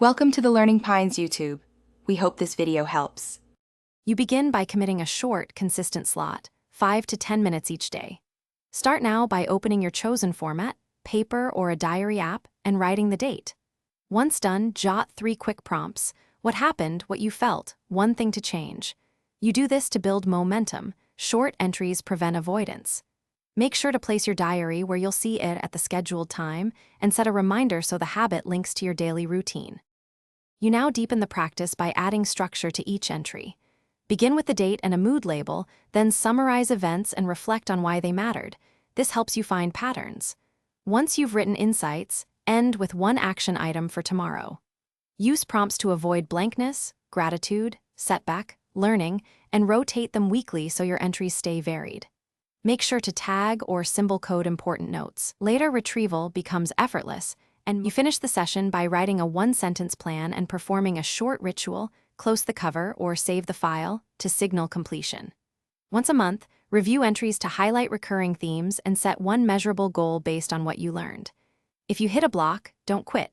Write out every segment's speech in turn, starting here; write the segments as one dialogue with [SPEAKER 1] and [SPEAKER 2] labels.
[SPEAKER 1] Welcome to the Learning Pines YouTube. We hope this video helps.
[SPEAKER 2] You begin by committing a short, consistent slot, 5 to 10 minutes each day. Start now by opening your chosen format, paper or a diary app, and writing the date. Once done, jot 3 quick prompts: what happened, what you felt, one thing to change. You do this to build momentum. Short entries prevent avoidance. Make sure to place your diary where you'll see it at the scheduled time and set a reminder so the habit links to your daily routine. You now deepen the practice by adding structure to each entry. Begin with the date and a mood label, then summarize events and reflect on why they mattered. This helps you find patterns. Once you've written insights, end with one action item for tomorrow. Use prompts to avoid blankness, gratitude, setback, learning, and rotate them weekly so your entries stay varied. Make sure to tag or symbol code important notes. Later retrieval becomes effortless, and you finish the session by writing a one-sentence plan and performing a short ritual, close the cover or save the file, to signal completion. Once a month, review entries to highlight recurring themes and set one measurable goal based on what you learned. If you hit a block, don't quit.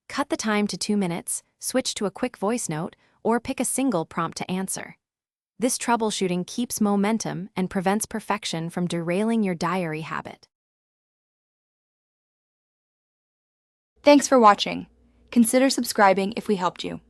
[SPEAKER 2] Cut the time to 2 minutes, switch to a quick voice note, or pick a single prompt to answer. This troubleshooting keeps momentum and prevents perfection from derailing your diary habit.
[SPEAKER 1] Thanks for watching. Consider subscribing if we helped you.